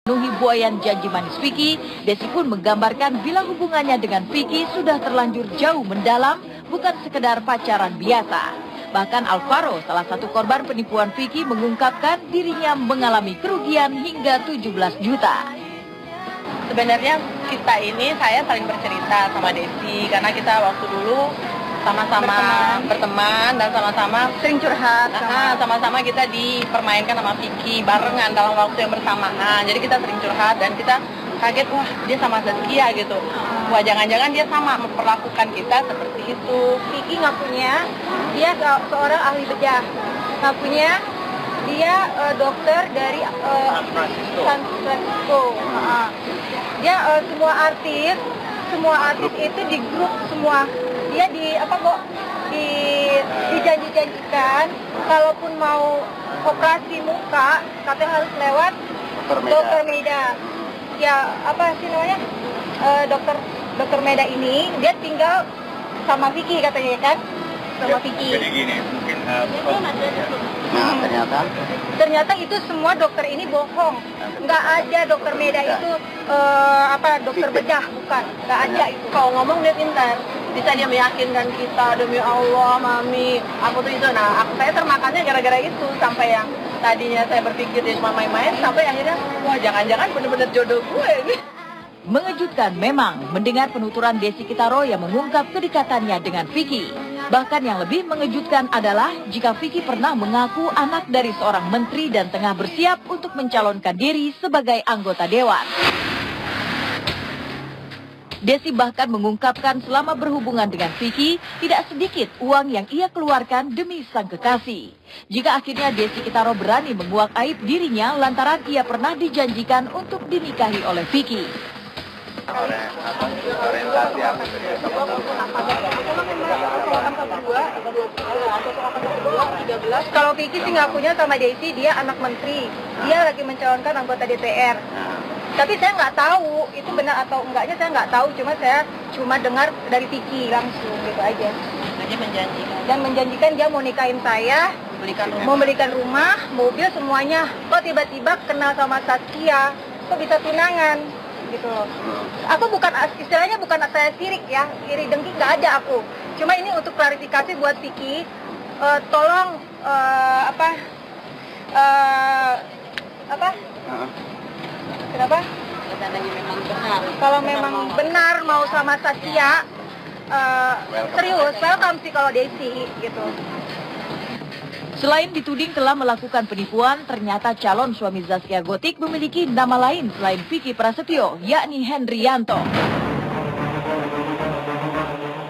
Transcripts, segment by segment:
Memenuhi buayan janji manis Vicky, Desi pun menggambarkan bila hubungannya dengan Vicky sudah terlanjur jauh mendalam, bukan sekedar pacaran biasa. Bahkan Alvaro, salah satu korban penipuan Vicky, mengungkapkan dirinya mengalami kerugian hingga 17 juta. Sebenarnya saya saling bercerita sama Desi, karena kita waktu dulu sama-sama berteman dan sama-sama sering curhat, sama-sama kita dipermainkan sama Vicky barengan dalam waktu yang bersamaan. Jadi kita sering curhat dan kita kaget, wah dia sama Zaskia gitu. Wah jangan-jangan dia sama memperlakukan kita seperti itu. Vicky ngakunya dia seorang ahli bedah, ngakunya dia dokter dari San Francisco. Dia semua artis itu di grup semua. Dia dijanjikan kalaupun mau operasi muka katanya harus lewat Dokter Meda. Ya apa sih namanya, dokter Meda ini dia tinggal sama Vicky katanya kan, sama Vicky. Jadi gini mungkin ternyata itu semua dokter ini bohong. Nggak ada dokter Meda itu dokter bedah, bukan, nggak ada itu. Kalau ngomong dia pintar, bisa dia meyakinkan kita, demi Allah mami aku tuh itu. Nah saya termakannya gara-gara itu, sampai yang tadinya saya berpikir dia cuma main-main, sampai akhirnya wah jangan-jangan bener-bener jodoh gue nih. Mengejutkan memang mendengar penuturan Desi Kitaro yang mengungkap kedekatannya dengan Vicky. Bahkan yang lebih mengejutkan adalah jika Vicky pernah mengaku anak dari seorang menteri dan tengah bersiap untuk mencalonkan diri sebagai anggota dewan. Desi bahkan mengungkapkan selama berhubungan dengan Vicky, tidak sedikit uang yang ia keluarkan demi sang kekasih. Jika akhirnya Desi Kitaro berani menguak aib dirinya lantaran ia pernah dijanjikan untuk dinikahi oleh Vicky. orientasi apa Kalau Vicky sih ngakunya sama Desi dia anak menteri, dia lagi mencalonkan anggota DPR. Tapi saya nggak tahu itu benar atau enggaknya, saya nggak tahu, cuma dengar dari Vicky langsung gitu aja. Dia menjanjikan dia mau nikahin saya, mau belikan rumah, mobil, semuanya. Kok tiba-tiba kenal sama Zaskia, kok bisa tunangan gitu loh. Aku istilahnya bukan saya sirik ya, iri dengki nggak ada aku. Cuma ini untuk klarifikasi buat Vicky, tolong kenapa? Kalau memang benar mau sama Zaskia, serius, welcome sih kalau Desi gitu. Selain dituding telah melakukan penipuan, ternyata calon suami Zaskia Gotik memiliki nama lain selain Vicky Prasetyo, yakni Hendrianto.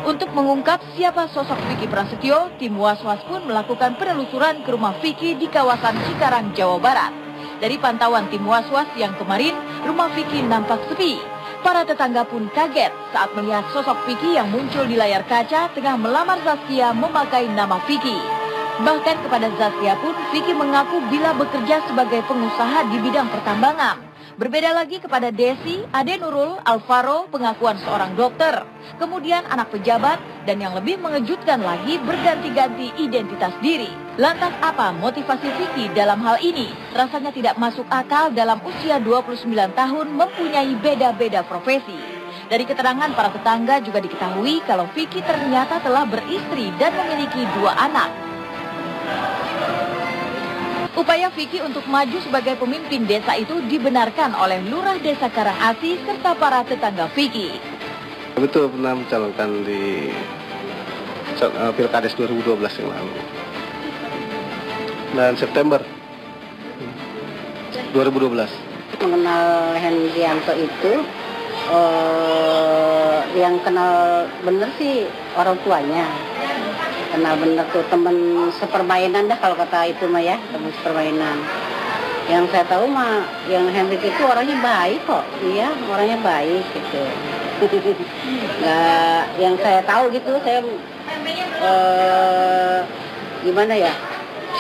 Untuk mengungkap siapa sosok Vicky Prasetyo, tim Was-Was pun melakukan penelusuran ke rumah Vicky di kawasan Cikarang, Jawa Barat. Dari pantauan tim Was-Was yang kemarin, rumah Vicky nampak sepi. Para tetangga pun kaget saat melihat sosok Vicky yang muncul di layar kaca tengah melamar Zaskia memakai nama Vicky. Bahkan kepada Zaskia pun, Vicky mengaku bila bekerja sebagai pengusaha di bidang pertambangan. Berbeda lagi kepada Desi, Ade Nurul, Alvaro, pengakuan seorang dokter. Kemudian anak pejabat, dan yang lebih mengejutkan lagi berganti-ganti identitas diri. Lantas apa motivasi Vicky dalam hal ini? Rasanya tidak masuk akal dalam usia 29 tahun mempunyai beda-beda profesi. Dari keterangan para tetangga juga diketahui kalau Vicky ternyata telah beristri dan memiliki 2 anak. Upaya Vicky untuk maju sebagai pemimpin desa itu dibenarkan oleh Lurah Desa Karangasi serta para tetangga Vicky. Betul, pernah mencalonkan di Pilkades 2012 yang lalu. Dan September 2012. Mengenal Hendrianto itu, yang kenal bener sih orang tuanya. Kenal bener tuh teman sepermainan dah kalau kata itu mah ya, teman sepermainan. Yang saya tahu mah yang Hendrik itu orangnya baik kok, iya orangnya baik gitu. Nggak, yang saya tahu gitu, saya gimana ya,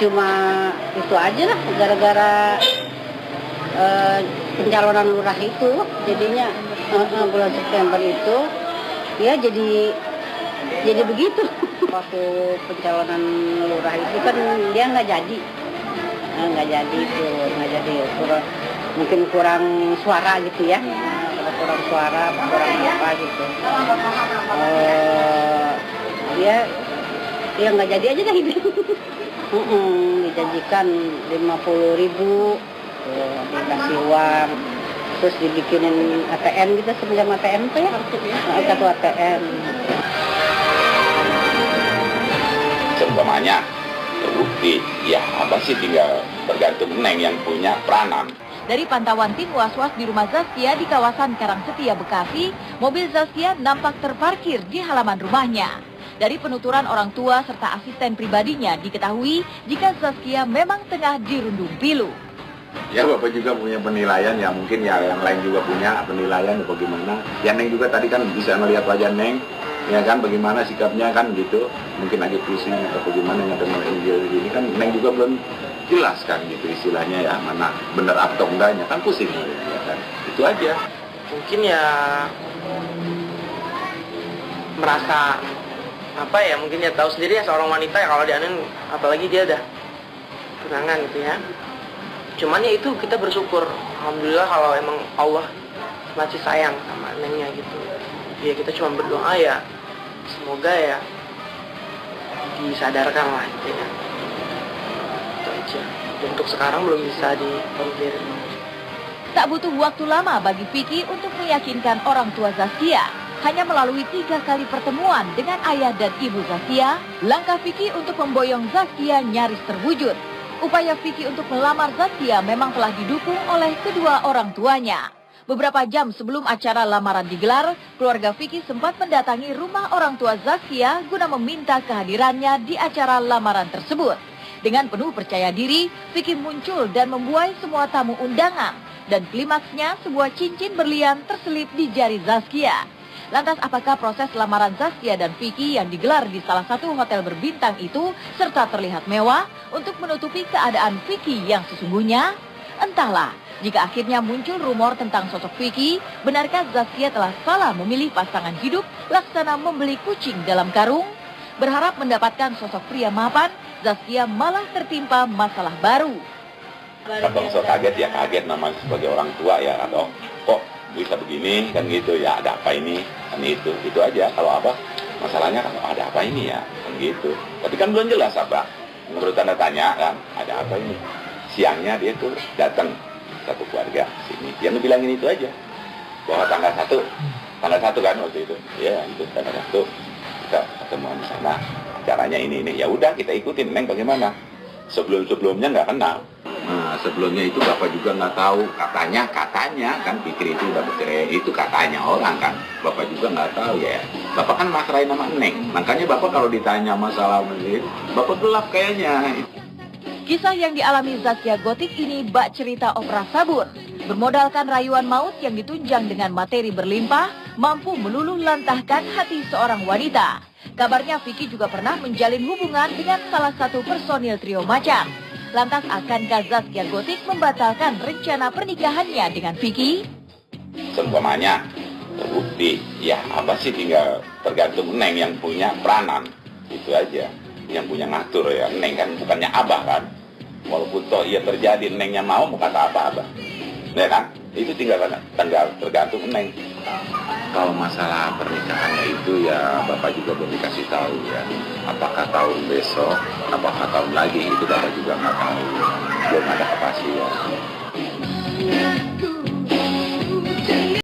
cuma itu aja lah gara-gara pencalonan lurah itu, jadinya bulan September itu ya jadi begitu. Waktu pencalonan lurah itu kan dia nggak jadi itu, mungkin kurang suara gitu ya. Kurang suara, kurang apa gitu. Dia nggak jadi aja dah hidup. Dijanjikan 50.000, dikasih uang, terus dibikinin ATM gitu, semacam ATM tuh ya, kartu ATM. Seumpamanya terbukti, ya apa sih tinggal tergantung Neng yang punya peranan. Dari pantauan tim Was-Was di rumah Zaskia di kawasan Karangsetia, Bekasi, mobil Zaskia nampak terparkir di halaman rumahnya. Dari penuturan orang tua serta asisten pribadinya diketahui jika Zaskia memang tengah dirundung pilu. Ya Bapak juga punya penilaian, ya mungkin ya yang lain juga punya penilaian bagaimana. Ya Neng juga tadi kan bisa melihat wajah Neng, ya kan bagaimana sikapnya kan gitu. Mungkin lagi pusing atau bagaimana yang dengar Injil ini kan Neng juga belum jelas kan gitu istilahnya ya, mana benar atau enggaknya kan pusing ya kan. Itu aja. Mungkin ya merasa apa ya, mungkin ya tahu sendiri ya seorang wanita ya kalau dianin, apalagi dia udah tunangan gitu ya. Cuman ya itu kita bersyukur, alhamdulillah kalau emang Allah masih sayang sama Nengnya gitu. Ya kita cuma berdoa ya, semoga ya disadarkan lah gitu ya. Itu aja. Untuk sekarang belum bisa dikonfirmasi. Tak butuh waktu lama bagi Vicky untuk meyakinkan orang tua Zaskia. Hanya melalui 3 kali pertemuan dengan ayah dan ibu Zaskia, langkah Vicky untuk memboyong Zaskia nyaris terwujud. Upaya Vicky untuk melamar Zaskia memang telah didukung oleh kedua orang tuanya. Beberapa jam sebelum acara lamaran digelar, keluarga Vicky sempat mendatangi rumah orang tua Zaskia guna meminta kehadirannya di acara lamaran tersebut. Dengan penuh percaya diri, Vicky muncul dan membuai semua tamu undangan. Dan klimaksnya, sebuah cincin berlian terselip di jari Zaskia. Lantas apakah proses lamaran Zaskia dan Vicky yang digelar di salah satu hotel berbintang itu serta terlihat mewah untuk menutupi keadaan Vicky yang sesungguhnya? Entahlah, jika akhirnya muncul rumor tentang sosok Vicky, benarkah Zaskia telah salah memilih pasangan hidup laksana membeli kucing dalam karung? Berharap mendapatkan sosok pria mapan, Zaskia malah tertimpa masalah baru. Abang so kaget ya, kaget namanya sebagai orang tua ya, atau kok bisa begini kan gitu ya, ada apa ini kan itu aja. Kalau apa masalahnya kan ada apa ini ya kan gitu, tapi kan belum jelas apa menurut tanda tanya kan ada apa ini. Siangnya dia tuh datang satu keluarga sini, dia bilangin itu aja bahwa tanggal 1 kan waktu itu ya, itu tanggal 1 kita ketemuan di sana, acaranya ini ya udah kita ikutin. Neng bagaimana, sebelumnya nggak kenal. Nah, sebelumnya itu Bapak juga nggak tahu, katanya kan pikir itu udah bercerai, itu katanya orang kan, Bapak juga nggak tahu ya. Bapak kan masrahin nama Neng, makanya Bapak kalau ditanya masalah ini, Bapak gelap kayaknya. Kisah yang dialami Zaskia Gotik ini bak cerita opera sabur. Bermodalkan rayuan maut yang ditunjang dengan materi berlimpah, mampu meluluh lantahkan hati seorang wanita. Kabarnya Vicky juga pernah menjalin hubungan dengan salah satu personil trio Macan. Lantas akankah Zaskia Gotik membatalkan rencana pernikahannya dengan Vicky? Seumpamanya terbukti, ya apa sih tinggal tergantung Neng yang punya peranan. Itu aja, yang punya ngatur ya. Neng kan bukannya abah kan. Walaupun toh iya terjadi, Nengnya mau kata apa abah. Ya kan, itu tinggal tergantung Neng. Kalau masalah pernikahannya itu ya Bapak juga belum dikasih tahu ya. Apakah tahun besok, apakah tahun lagi, itu Bapak juga nggak tahu. Belum ada kepastian.